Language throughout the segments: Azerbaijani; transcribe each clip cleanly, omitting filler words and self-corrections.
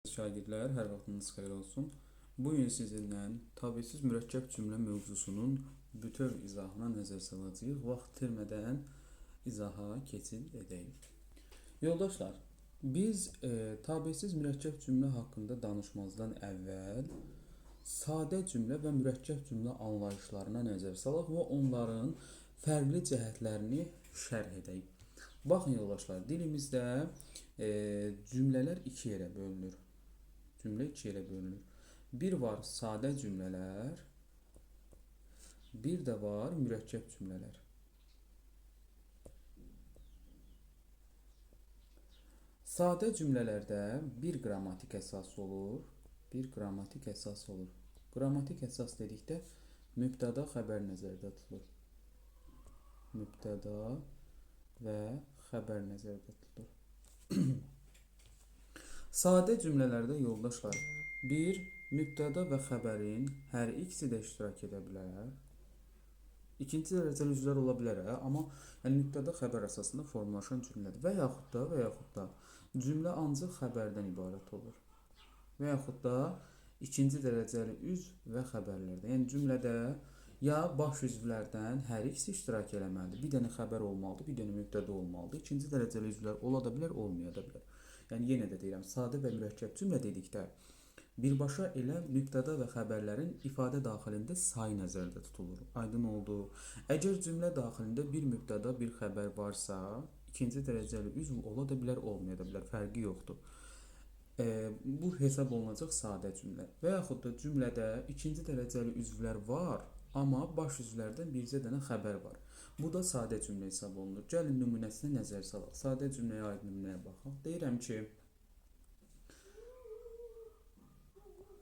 Şagirdlər, hər vaxtınız xeyir olsun. Bu gün sizinlə tabisiz mürəkkəb cümlə mövzusunun bütöv izahına nəzər salacağıq. Vaxt itirmədən izaha keçid edək. Yoldaşlar, biz tabisiz mürəkkəb cümlə haqqında danışmazdan əvvəl sadə cümlə və mürəkkəb cümlə anlayışlarına nəzər salaq və onların fərqli cəhətlərini şərh edək. Baxın yoldaşlar, dilimizdə cümlələr iki yerə bölünür. Cümlə iki yerə bölünür. Bir var sadə cümlələr, bir də var mürəkkəb cümlələr. Sadə cümlələrdə bir qrammatik əsas olur, bir qrammatik əsas olur. Qrammatik əsas dedikdə mübtəda xəbər nəzərdə tutulur. Mübtəda və xəbər nəzərdə tutulur. Sadə cümlələrdə yoldaşlar, bir mübtəda və xəbərin hər ikisi də iştirak edə bilər. İkinci dərəcəli üzvlər ola bilər, amma mübtəda xəbər əsasında formalaşan cümlədir. Və yaxud da cümlə ancaq xəbərdən ibarət olur. Və yaxud da ikinci dərəcəli üzv və xəbərlərdən. Yəni cümlədə ya baş üzvlərdən hər ikisi iştirak eləməlidir. Bir dənə xəbər olmalıdır, bir dənə mübtəda olmalıdır. İkinci dərəcəli üzvlər ola da bilər, olmaya da bilər. Yəni yenə də deyirəm, sadə və mürəkkəb cümlə dedikdə birbaşa elə mübtəda və xəbərlərin ifadə daxilində sayı nəzərdə tutulur. Aydın oldu. Əgər cümlə daxilində bir mübtəda, bir xəbər varsa, ikinci dərəcəli üzv ola da bilər, olmaya da bilər. Fərqi yoxdur. Bu hesab olunacaq sadə cümlə. Və yaxud da cümlədə ikinci dərəcəli üzvlər var, amma baş üzvlərdən bircə dənə xəbər var. Bu da sadə cümlə hesab olunur. Gəlin nümunəsinə nəzər salaq. Sadə cümləyə aid nümunəyə baxaq. Deyirəm ki,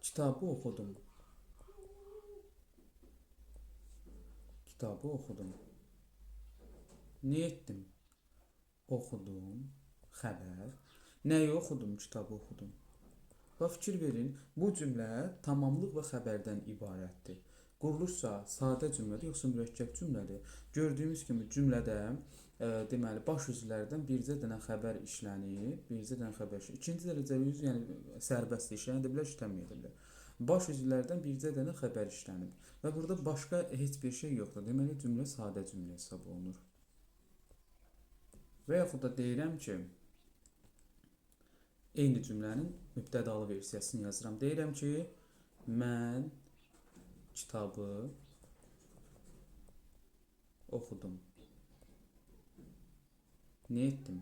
kitabı oxudum. Kitabı oxudum. Nə etdim? Oxudum. Xəbər. Nəyi oxudum? Kitabı oxudum. Və fikir verin, bu cümlə tamamlıq və xəbərdən ibarətdir. Quruluşsa sadə cümlədir, yoxsa mürəkkəb cümlədir. Gördüyümüz kimi cümlədə deməli baş üzvlərdən bircə dənə xəbər işlənir, bircə dənə xəbər işlənir. İkinci dərəcəli üzv, yəni sərbəst işlənə bilər, işlənməyə də bilər. Baş üzvlərdən bircə dənə xəbər işlənib və burada başqa heç bir şey yoxdur. Deməli cümlə sadə cümlə hesab olunur. Və yaxud da deyirəm ki, eyni cümlənin mübtədalı versiyasını yazıram. Deyirəm ki, mən kitabı oxudum. Nə etdim?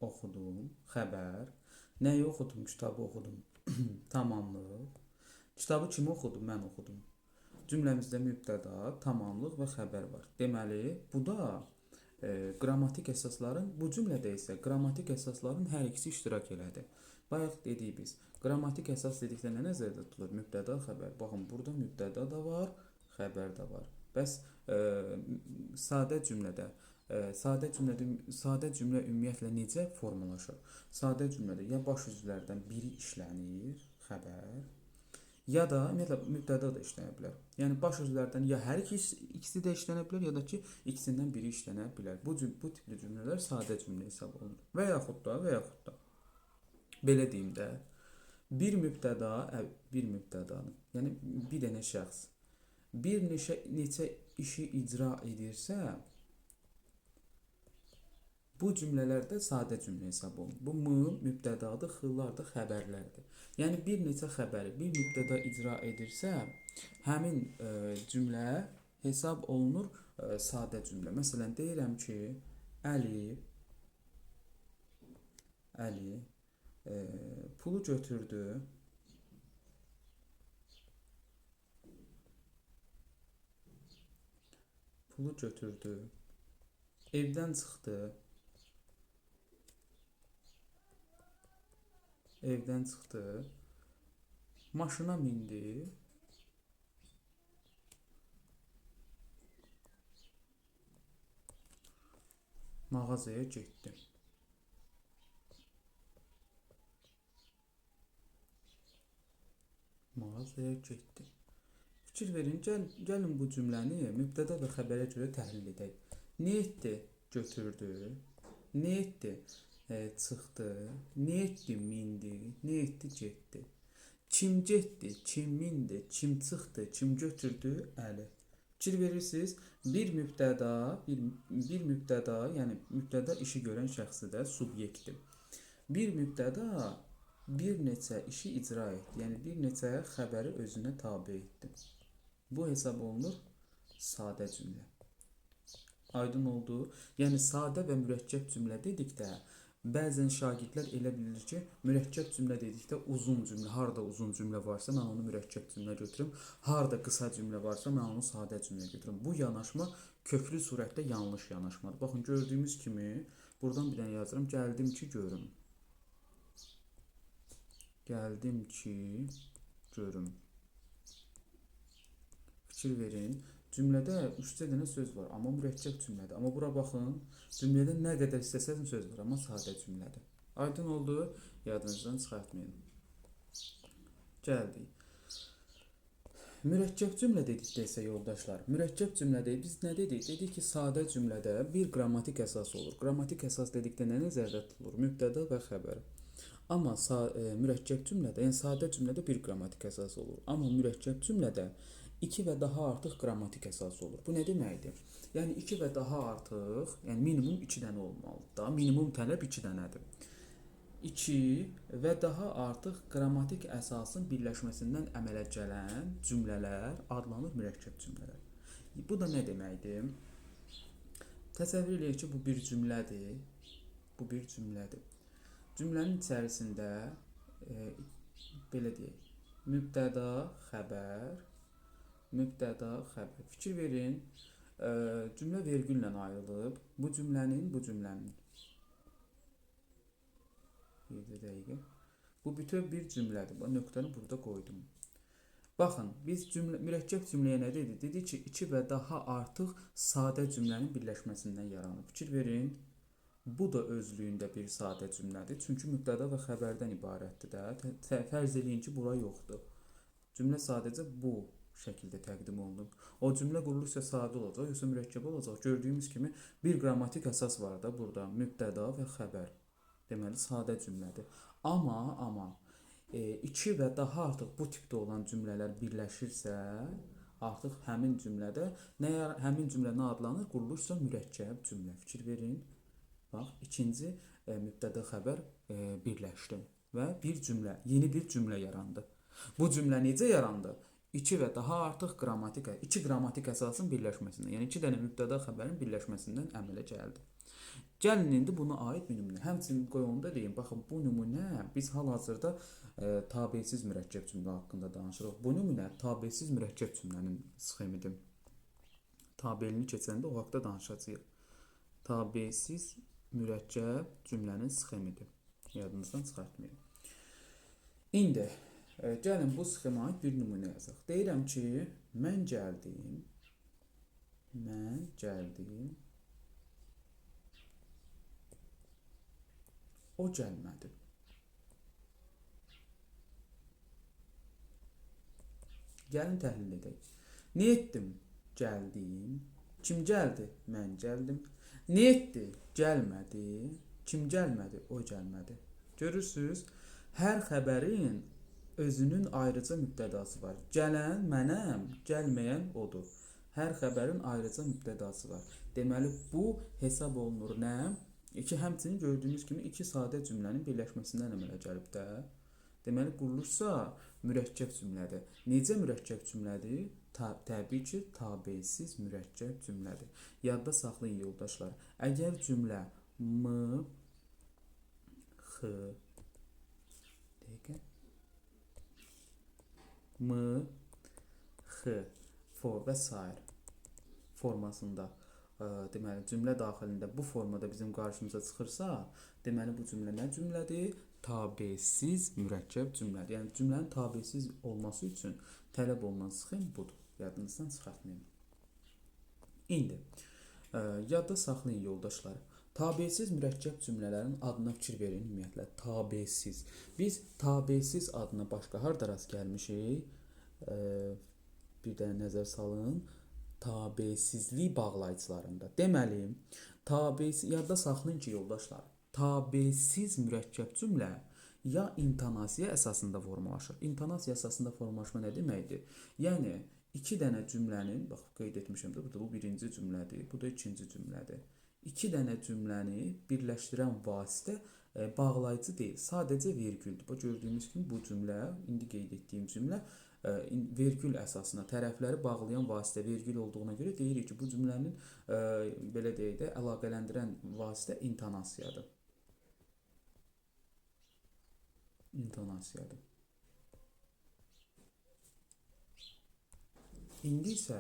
Oxudum. Xəbər. Nəyi oxudum? Kitabı oxudum. Tamamlıq. Kitabı kim oxudu? Mən oxudum. Cümləmizdə mübtəda, tamamlıq və xəbər var. Deməli, bu da qrammatik əsasların, bu cümlədə isə qrammatik əsasların hər ikisi iştirak elədi. Bayaq dedik biz, qrammatik əsas dedikdə nə nəzərdə tutulur? Mübtəda, xəbər. Baxın, burada mübtəda da var, xəbər də var. Bəs sadə cümlədə, sadə cümlə ümumiyyətlə necə formalaşır? Sadə cümlədə ya baş üzvlərdən biri işlənir, xəbər, ya da ümumiyyətlə mübtəda da işlənə bilər. Yəni baş üzvlərdən ya hər ikisi də işlənə bilər, ya da ki ikisindən biri işlənə bilər. Bu tipli cümlələr sadə cümlə hesab olunur. Və yaxud da belə deyim də, bir mübtədanın, yəni bir dənə şəxs bir neçə işi icra edirsə, bu cümlələrdə sadə cümlə hesab olunur. Bu mübtədadır, xıllar da xəbərlərdir. Yəni bir neçə xəbəri bir mübtəda icra edirsə, həmin cümlə hesab olunur sadə cümlə. Məsələn, deyirəm ki, Əli pulu götürdü. Pulu götürdü. Evdən çıxdı. Evdən çıxdı. Maşına mindi. Mağazaya getdi. Mağazaya getdi. Fikir verin, gəlin bu cümləni mübtəda və xəbərə görə təhlil edək. Nə etdi? Götürdü. Nə etdi? Çıxdı. Ne etdi? Mindi. Ne etdi? Getdi. Kim getdi? Kim mindi? Kim çıxdı? Kim götürdü? Əli. Fikir verirsiniz. Bir mübtəda, bir mübtəda, yəni mübtəda işi görən şəxsi də subyektdir. Bir mübtəda bir neçə işi icra etdi. Yəni bir neçə xəbəri özünə tabe etdi. Bu hesab olunur sadə cümlə. Aydın oldu. Yəni sadə və mürəkkəb cümlə dedikdə bəzən şagirdlər elə bilir ki, mürəkkəb cümlə dedikdə uzun cümlə, harda uzun cümlə varsa mən onu mürəkkəb cümlə götürürüm, harda qısa cümlə varsa mən onu sadə cümlə götürürüm. Bu yanaşma köklü surətdə yanlış yanaşmadır. Baxın gördüyümüz kimi buradan bir dənə yazıram. Gəldim ki görüm. Gəldim ki görüm. Fikir verin. Cümlədə 3 dənə söz var, amma mürəkkəb cümlədir. Amma bura baxın, cümlədə nə qədər istəsəz söz var, amma sadə cümlədir. Aydın oldu, yadınızdan çıxartmayın. Gəldik. Mürəkkəb cümlə dedikdə isə yoldaşlar, mürəkkəb cümlədə biz nə dedik? Dedik ki, sadə cümlədə bir qrammatik əsas olur. Qrammatik əsas dedikdə nə nəzərdə tutulur? Mübtəda və xəbər. Amma mürəkkəb cümlədə, yəni sadə cümlədə bir qrammatik əsas olur. Amma mürəkkəb cümlədə 2 və daha artıq qrammatik əsas olur. Bu nə deməkdir? Yəni 2 və daha artıq, yəni minimum 2 dənə olmalıdır da. Minimum tələb 2 dənədir. 2 və daha artıq qrammatik əsasın birləşməsindən əmələ gələn cümlələr adlanır mürəkkəb cümlələr. Bu da nə deməkdir? Təsəvvür edin ki, bu bir cümlədir. Bu bir cümlədir. Cümlənin içərisində belə deyək, mübtəda, xəbər, mübtəda, xəbər. Fikir verin, cümlə vergüllə ayrılıb. Bu cümlənin. Bir dəqiqə. Bu bütöv bir cümlədir. Bu nöqtəni burada qoydum. Baxın, biz mürəkkəb cümləyə nə dedik? Dedik ki, 2 və daha artıq sadə cümlənin birləşməsindən yaranır. Fikir verin, bu da özlüyündə bir sadə cümlədir. Çünki mübtəda və xəbərdən ibarətdir də. Fərz eləyin ki, bura yoxdur. Cümlə sadəcə bu şəkildə təqdim olunur. O cümlə qurulursa sadə olacaq, yoxsa mürəkkəb olacaq. Gördüyümüz kimi bir qrammatik əsas var da burada, mübtəda və xəbər. Deməli sadə cümlədir. Amma 2 və daha artıq bu tipdə olan cümlələr birləşirsə, artıq həmin cümlədə həmin cümlə nə adlanır? Qurulursa mürəkkəb cümlə. Fikir verin. Bax, ikinci mübtəda xəbər birləşdi və bir cümlə, yeni bir cümlə yarandı. Bu cümlə necə yarandı? 2 və daha artıq iki qrammatik əsasın birləşməsindən, yəni 2 dənə mübtəda xəbərin birləşməsindən əmələ gəldi. Gəlin indi buna aid bir nümunə. Həmçinin qoy onu da deyim. Baxın, bu nümunə biz hal-hazırda tabesiz mürəkkəb cümlə haqqında danışırıq. Bu nümunə tabesiz mürəkkəb cümlənin sxemidir. Tabelini keçəndə o haqda danışacağıq. Tabesiz mürəkkəb cümlənin sxemidir. Yadınızdan çıxartmayın. İndi gəlin bu sxemə aid bir nümunə yazaq. Deyirəm ki, mən gəldim. O gəlmədi. Gəlin təhlil edək. Nə etdim? Gəldim. Kim gəldi? Mən gəldim. Nə etdi? Gəlmədi. Kim gəlmədi? O gəlmədi. Görürsünüz, hər xəbərin özünün ayrıca mübtədası var. Gələn mənəm, gəlməyən odur. Hər xəbərin ayrıca mübtədası var. Deməli, bu hesab olunur nə? Həmçinin gördüyünüz kimi 2 sadə cümlənin birləşməsindən əmələ gəlib də. Deməli, qurulursa mürəkkəb cümlədir. Necə mürəkkəb cümlədir? Təbii ki, tabesiz mürəkkəb cümlədir. Yadda saxlayın yoldaşlar. Əgər cümlə və sair formasında, deməli cümlə daxilində bu formada bizim qarşımıza çıxırsa, deməli bu cümlə nə cümlədir? Tabesiz mürəkkəb cümlədir. Yəni cümlənin tabesiz olması üçün tələb olunan sxem budur. Yadınızdan çıxartmayın. İndi yadda saxlayın yoldaşlar. Tabesiz mürəkkəb cümlələrin adına fikir verin ümumiyyətlə. Tabesiz. Biz tabesiz adına başqa harda rast gəlmişik? Bir də nəzər salın. Tabesizlik bağlayıcılarında. Deməli, yadda saxlayın ki, yoldaşlar, tabesiz mürəkkəb cümlə ya intonasiya əsasında formalaşır. İntonasiya əsasında formalaşma nə deməkdir? Yəni iki dənə cümlənin, bax qeyd etmişəm də, bu birinci cümlədir, bu da ikinci cümlədir. İki dənə cümləni birləşdirən vasitə bağlayıcı deyil, sadəcə vergüldür. Bax gördüyünüz kimi bu cümlə, indi qeyd etdiyim cümlə vergül əsasına tərəfləri bağlayan vasitə vergül olduğuna görə deyirik ki, bu cümlənin belə deyək də əlaqələndirən vasitə intonasiyadır. İntonasiyadır. İndi isə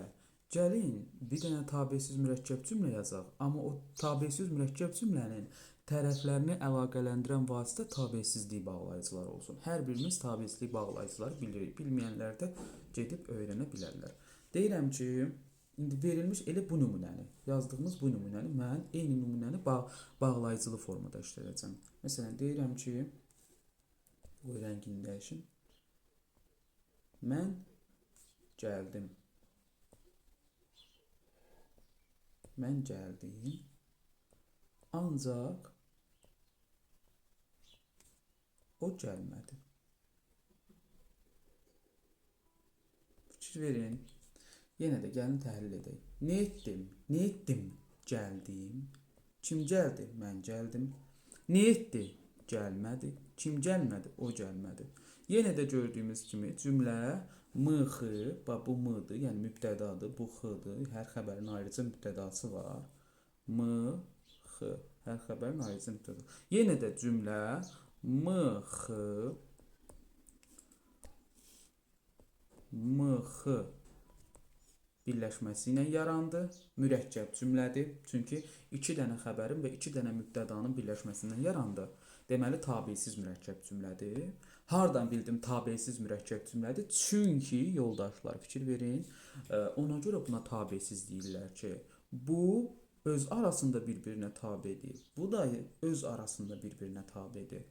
gəlin bir dənə tabesiz mürəkkəb cümlə yazaq, amma o tabesiz mürəkkəb cümlənin tərəflərini əlaqələndirən vasitə tabesizlik bağlayıcıları olsun. Hər birimiz tabesizlik bağlayıcıları bilirik. Bilməyənlər də gedib öyrənə bilərlər. Deyirəm ki, indi verilmiş elə bu nümunəni, yazdığımız bu nümunəni mən eyni nümunəni bağlayıcılı formada işlədəcəm. Məsələn, deyirəm ki, bu rəngini dəyişim. Mən gəldim. Mən gəldim. Ancaq o gəlmədi. Fikir verin. Yenə də gəlin təhlil edək. Nə etdim? Nə etdim? Gəldim. Kim gəldi? Mən gəldim. Nə etdi? Gəlmədi. Kim gəlmədi? O gəlmədi. Yenə də gördüyümüz kimi cümlə m-xı, bu m-dır, yəni mübtədadır, bu x-dır. Hər xəbərin ayrıca mübtədası var. M-x, hər xəbərin ayrıca mübtədası. Yenə də cümlə m-x birləşməsi ilə yarandı. Mürəkkəb cümlədir. Çünki iki dənə xəbərin və iki dənə mübtədanın birləşməsindən yarandı. Deməli, tabesiz mürəkkəb cümlədir. Hardan bildim tabesiz mürəkkəb cümlədir? Çünki, yoldaşlar, fikir verin, ona görə buna tabesiz deyirlər ki, bu öz arasında bir-birinə tabedir. Bu da öz arasında bir-birinə tabedir.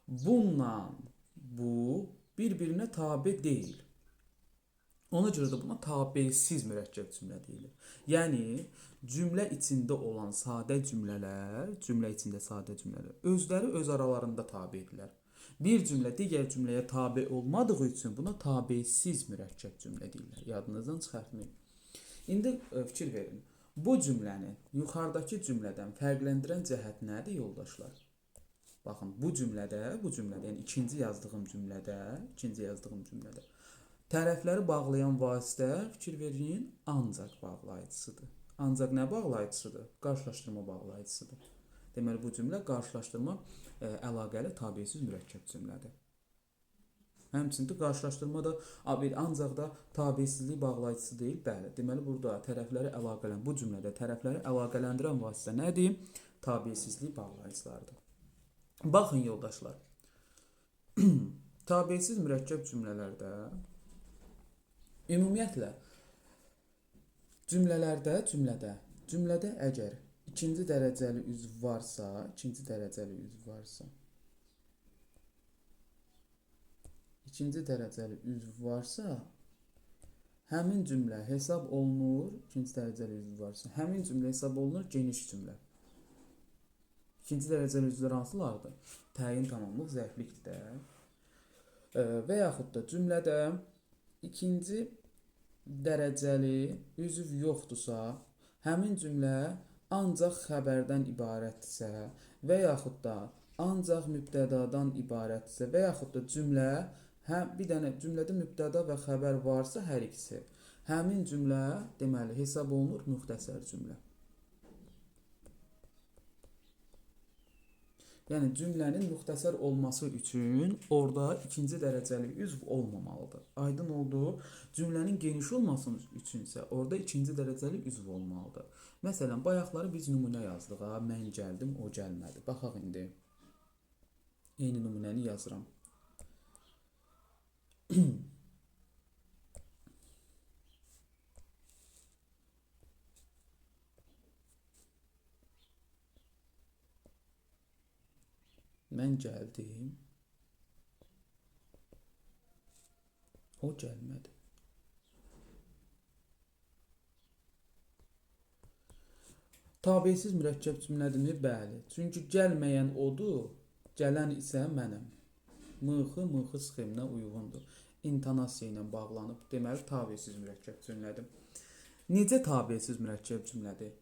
Bununla bu bir-birinə tabe deyil. Ona görə də buna tabesiz mürəkkəb cümlə deyilir. Yəni, cümlə içində olan sadə cümlələr, özləri öz aralarında tabedirlər. Bir cümlə digər cümləyə tabe olmadığı üçün buna tabesiz mürəkkəb cümlə deyirlər. Yadınızdan çıxartmayın. İndi fikir verin. Bu cümləni yuxarıdakı cümlədən fərqləndirən cəhət nədir, yoldaşlar? Baxın, bu cümlədə, yəni ikinci yazdığım cümlədə tərəfləri bağlayan vasitə, fikir verin, ancaq bağlayıcısıdır. Ancaq nə bağlayıcısıdır? Qarşılaşdırma bağlayıcısıdır. Deməli, bu cümlə qarşılaşdırma əlaqəli tabesiz mürəkkəb cümlədir. Həmçində qarşılaşdırma da ancaq da tabesizlik bağlayıcısı deyil. Bəli, deməli, burada bu cümlədə tərəfləri əlaqələndirən vasitə nədir? Tabesizlik bağlayıcılardır. Baxın, yoldaşlar, tabesiz mürəkkəb cümlələrdə ümumiyyətlə cümlədə əgər ikinci dərəcəli üzv varsa, həmin cümlə hesab olunur, həmin cümlə hesab olunur geniş cümlə. İkinci dərəcəli üzvlər hansılardır? Təyin, tamamlıq, zərflikdir də. Və yaxud da cümlədə ikinci dərəcəli üzv yoxdursa, həmin cümlə ancaq xəbərdən ibarətdirsə və yaxud da ancaq mübtədadan ibarətdirsə və yaxud da cümlədə mübtəda və xəbər varsa hər ikisi, həmin cümlə deməli hesab olunur müxtəsər cümlə. Yəni cümlənin müxtəsər olması üçün orada ikinci dərəcəli üzv olmamalıdır. Aydın oldu. Cümlənin geniş olması üçün isə orada ikinci dərəcəli üzv olmalıdır. Məsələn, bayaqları biz nümunə yazdıq. Mən gəldim, o gəlmədi. Baxaq indi. Eyni nümunəni yazıram. Mən gəldim, o gəlmədi. Tabesiz mürəkkəb cümlədirmi? Bəli. Çünki gəlməyən odur, gələn isə mənəm. Mıxı mıxı sxeminə uyğundur. İntonasiya ilə bağlanıb. Deməli, tabesiz mürəkkəb cümlədir. Necə tabesiz mürəkkəb cümlədir?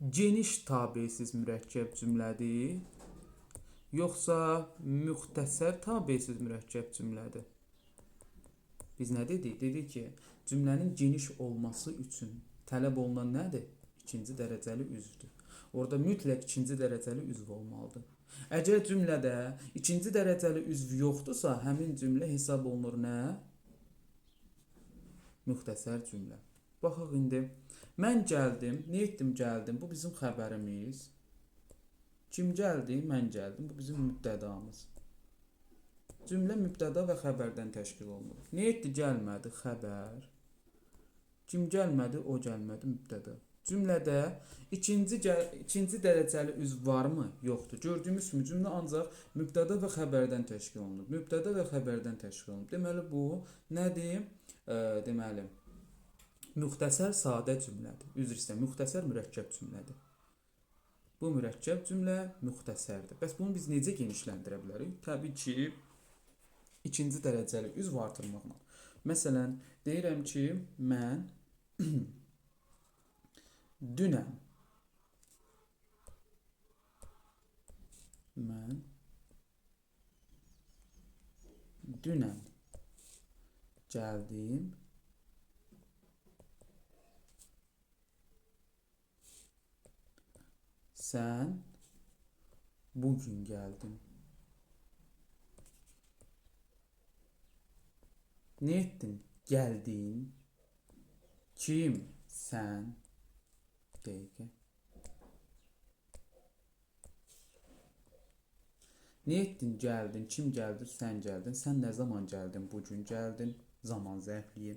Geniş tabesiz mürəkkəb cümlədir, yoxsa müxtəsər tabesiz mürəkkəb cümlədir? Biz nə dedik? Dedik ki, cümlənin geniş olması üçün tələb olunan nədir? İkinci dərəcəli üzvdür. Orada mütləq ikinci dərəcəli üzv olmalıdır. Əgər cümlədə ikinci dərəcəli üzv yoxdursa, həmin cümlə hesab olunur nə? Müxtəsər cümlə. Baxaq indi. Mən gəldim, nə etdim gəldim? Bu bizim xəbərimiz. Kim gəldi? Mən gəldim. Bu bizim mübtədamız. Cümlə mübtəda və xəbərdən təşkil olunur. Nə etdi? Gəlmədi, xəbər. Kim gəlmədi? O gəlmədi, mübtəda. Cümlədə ikinci dərəcəli üzv varmı? Yoxdur. Gördüyümüz kimi cümlə ancaq mübtəda və xəbərdən təşkil olunur. Mübtəda və xəbərdən təşkil olunur. Deməli bu nədir? Deməli müxtəsər sadə cümlədir. Üzr istəyirəm, müxtəsər mürəkkəb cümlədir. Bu mürəkkəb cümlə müxtəsərdir. Bəs bunu biz necə genişləndirə bilərik? Təbii ki, ikinci dərəcəli üzv artırmaqla. Məsələn, deyirəm ki, mən dünəm. Mən dünəm gəldim. Sən bugün gəldin. Ne ettin? Geldin. Kim? Sen. Peki. Ne ettin? Geldin. Kim geldi? Sen geldin. Sen ne zaman geldin? Bugün geldin. Zaman zərfliyi.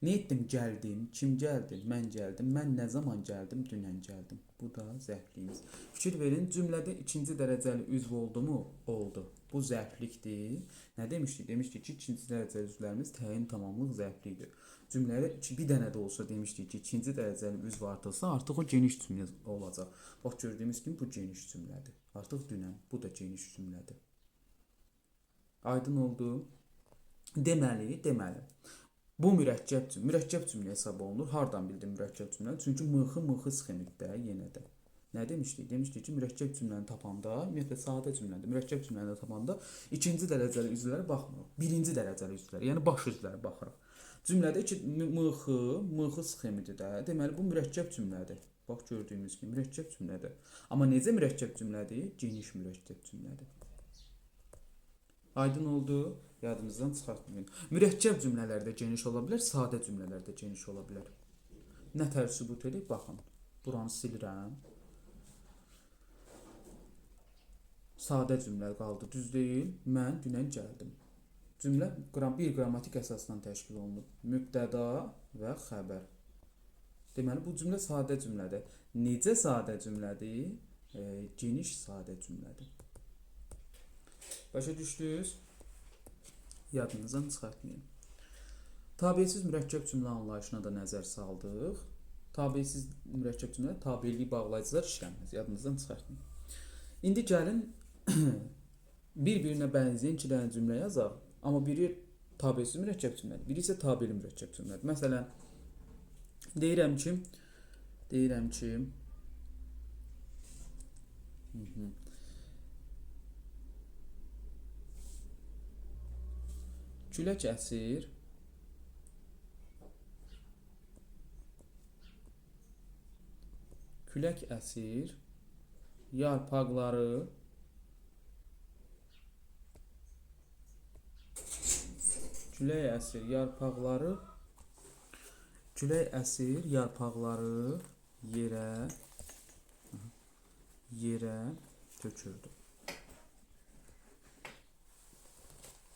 Ne ettim? Geldin. Kim geldin? Mən geldim. Mən ne zaman geldim? Dünən geldim. Bu da zərfliyimiz. Fikir verin, cümlədə ikinci dərəcəli üzv oldu mu? Oldu. Bu zərflikdir. Nə demişdik? Demişdik ki, ikinci dərəcəli üzvlərimiz təyin tamamlıq zərflidir. Cümlədə bir dənə də olsa demişdik ki, ikinci dərəcəli üzv artılsa artıq o geniş cümlə olacaq. Bax, gördüyümüz kimi bu geniş cümlədir. Artıq dünən. Bu da geniş cümlədir. Aydın oldu. Deməli. Bu mürəkkəb cümlə hesab olunur. Hardan bildim mürəkkəb cümlə? Çünki mıxı sxemikdə yenə də. Nə demişdik? Demişdik ki, mürəkkəb cümləni tapanda, ümumiyyətlə sadə cümlədə, mürəkkəb cümləni tapanda ikinci dərəcəli üzvlərə baxmırıq. Birinci dərəcəli üzvlərə, yəni baş üzvlərə baxırıq. Cümlədə ki, mıxı sxemidir də. Deməli, bu mürəkkəb cümlədir. Bax, gördüyümüz kimi mürəkkəb cümlədir. Amma necə mürəkkəb cümlədir? Geniş mürəkkəb cümlədir. Aydın oldu. Yadınızdan çıxartmayın. Mürəkkəb cümlələrdə geniş ola bilər, sadə cümlələrdə geniş ola bilər. Nə tər sübut edib? Baxın. Buranı silirəm. Sadə cümlə qaldı. Düz deyil. Mən dünən gəldim. Cümlə bir qrammatik əsasdan təşkil olunub. Mübtəda və xəbər. Deməli, bu cümlə sadə cümlədir. Necə sadə cümlədir? Geniş sadə cümlədir. Başa düşdünüz? Yadınızdan çıxartmayın. Tabesiz mürəkkəb cümlə anlayışına da nəzər saldıq. Tabesiz mürəkkəb cümlə tabeliyi bağlayıcılar işlənməz. Yadınızdan çıxartmayın. İndi gəlin bir-birinə bənzəyən iki dənə cümlə yazaq. Amma biri tabesiz mürəkkəb cümlədir, biri isə tabeli mürəkkəb cümlədir. Məsələn, deyirəm ki külək əsir. Külək əsir. Yarpaqları külək əsir yarpaqları yerə tökürdü.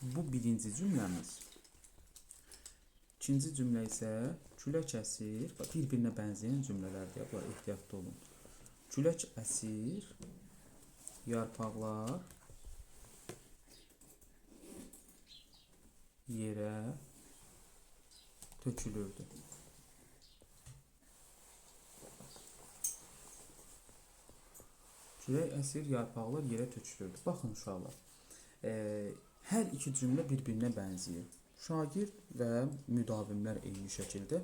Bu birinci cümləmiz. İkinci cümlə isə külək əsir, bir-birinə bənzəyən cümlələrdir. Bunlar ehtiyatlı olun. Külək əsir, yarpaqlar yerə tökülürdü. Külək əsir, yarpaqlar yerə tökülürdü. Baxın uşaqlar. Hər iki cümlə bir-birinə bənzəyir. Şagird və müdavimlər eyni şəkildə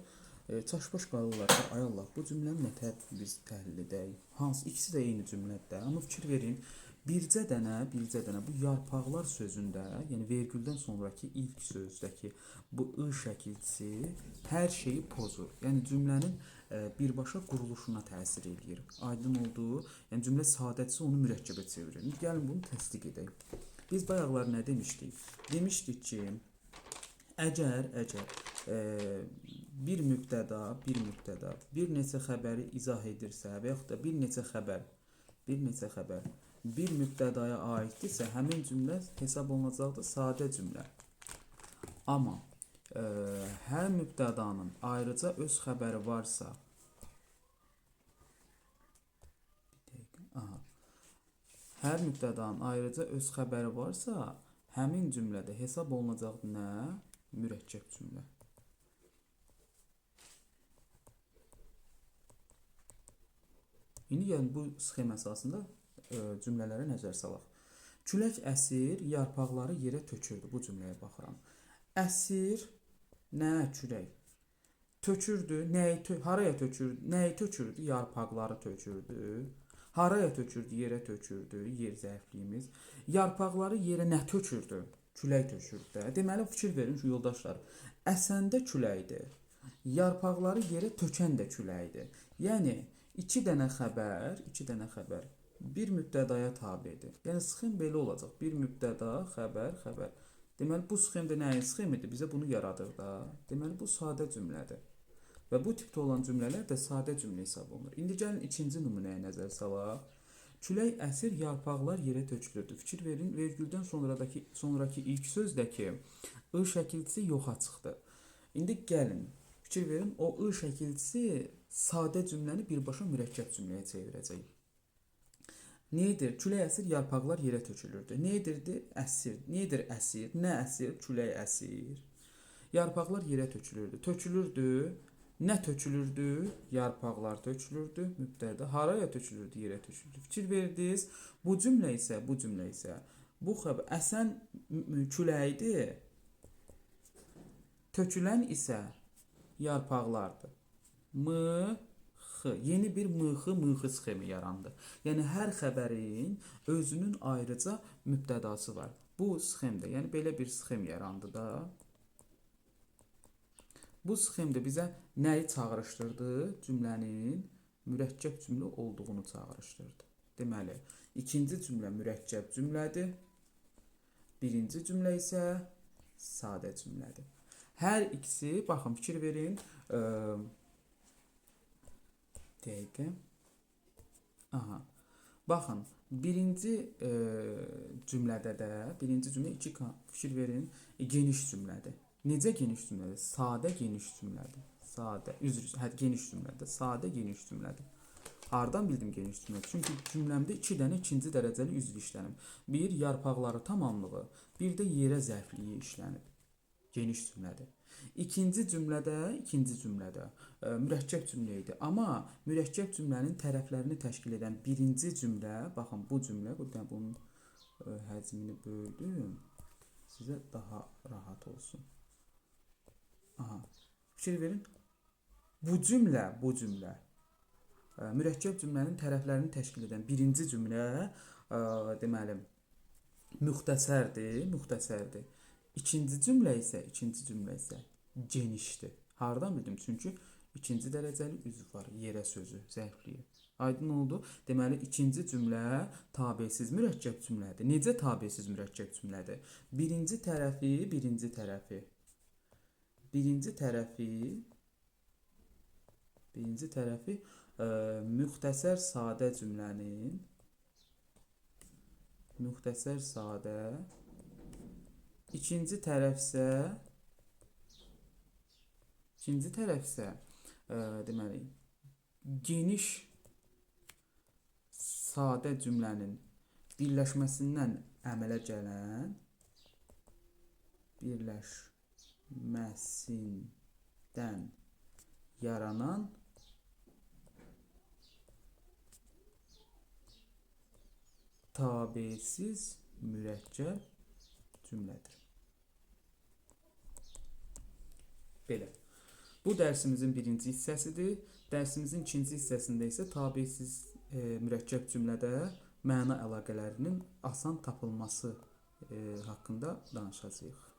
çaşbaş qalırlar ki, ay Allah, bu cümləni nətər biz təhlil edək? Hansı ikisi də eyni cümlədir, amma fikir verin. Bircə dənə bu yarpaqlar sözündə, yəni vergüldən sonraki ilk sözdəki bu ı şəkilçisi hər şeyi pozur. Yəni cümlənin birbaşa quruluşuna təsir eləyir. Aydın olduğu, yəni cümlə sadəcə onu mürəkkəbə çevirir. Gəlin bunu təsdiq edək. Biz bayaqlar nə demişdik? Demişdik ki, əgər bir mübtəda bir neçə xəbəri izah edirsə və yaxud da bir neçə xəbər bir mübtədaya aiddirsə, həmin cümlə hesab olunacaqdır sadə cümlə. Amma hər mübtədanın ayrıca öz xəbəri varsa, hər mübtədanın ayrıca öz xəbəri varsa, həmin cümlədə hesab olunacaqdır nə? Mürəkkəb cümlə. İndi gəlin bu sxem əsasında cümlələrə nəzər salaq. Külək əsir, yarpaqları yerə tökürdü. Bu cümləyə baxıram. Əsir, nə külək? Tökürdü, haraya tökürdü? Nəyi tökürdü? Yarpaqları tökürdü. Haraya tökürdü? Yerə tökürdü. Yer zərfliyimiz. Yarpaqları yerə nə tökürdü? Külək tökürdü. Deməli, fikir verin ki, yoldaşlar. Əsəndə küləkdir. Yarpaqları yerə tökən də küləkdir. Yəni, iki dənə xəbər bir mübtədaya tabidir. Yəni, sxem belə olacaq. Bir mübtəda, xəbər. Deməli, bu sxemdə nəyin sxemidir? Bizə bunu yaradır da. Deməli, bu sadə cümlədir. Və bu tipdə olan cümlələr də sadə cümlə hesab olunur. İndi gəlin ikinci nümunəyə nəzər salaq. Külək əsir, yarpaqlar yerə tökülürdü. Fikir verin, vergüldən sonraki ilk sözdəki ı şəkilçisi yoxa çıxdı. İndi gəlin, fikir verin, o ı şəkilçisi sadə cümləni birbaşa mürəkkəb cümləyə çevirəcək. Nə edir? Külək əsir, yarpaqlar yerə tökülürdü. Nə edirdi? Əsir. Nə edir əsir? Nə əsir? Külək əsir. Yarpaqlar yerə tökülürdü. Tökülürdü. Nə tökülürdü? Yarpaqlar tökülürdü. Mübtəda. Haraya tökülürdü? Yerə tökülürdü. Fikir verdiniz. Bu cümlə isə bu xəbər əsən küləkdir. Tökülən isə yarpaqlardır. Yeni bir mıxı sxemi yarandı. Yəni hər xəbərin özünün ayrıca mübtədası var. Bu sxemdə, yəni belə bir sxem yarandı da. Bu sxemdə bizə nəyi çağrışdırdı? Cümlənin mürəkkəb cümlə olduğunu çağrışdırdı. Deməli, ikinci cümlə mürəkkəb cümlədir. Birinci cümlə isə sadə cümlədir. Hər ikisi, baxın, fikir verin. Baxın, birinci cümlədə də, fikir verin, geniş cümlədir. Necə geniş cümlədir? Sadə geniş cümlədir. Geniş cümlədir. Hardan bildim geniş cümlədir? Çünki cümləmdə iki dənə ikinci dərəcəli üzv işlənib. Bir, yarpaqları tamamlığı, bir də yerə zərfliyi işlənib. Geniş cümlədir. İkinci cümlədə mürəkkəb cümlə idi. Amma mürəkkəb cümlənin tərəflərini təşkil edən birinci cümlə, baxın bu cümlə, bunun həcmini böldüm, sizə daha rahat olsun. Fikir verin, bu cümlə mürəkkəb cümlənin tərəflərini təşkil edən birinci cümlə deməli müxtəsərdir. İkinci cümlə isə genişdir. Hardan bildim? Çünki ikinci dərəcəli üzv var, yerə sözü, zərfliyi. Aydın oldu. Deməli, ikinci cümlə tabesiz mürəkkəb cümlədir. Necə tabesiz mürəkkəb cümlədir? Birinci tərəfi müxtəsər sadə cümlənin İkinci tərəf isə deməli geniş sadə cümlənin birləşməsindən əmələ gələn yaranan tabesiz mürəkkəb cümlədir. Belə. Bu dərsimizin birinci hissəsidir. Dərsimizin ikinci hissəsində isə tabesiz mürəkkəb cümlədə məna əlaqələrinin asan tapılması haqqında danışacağıq.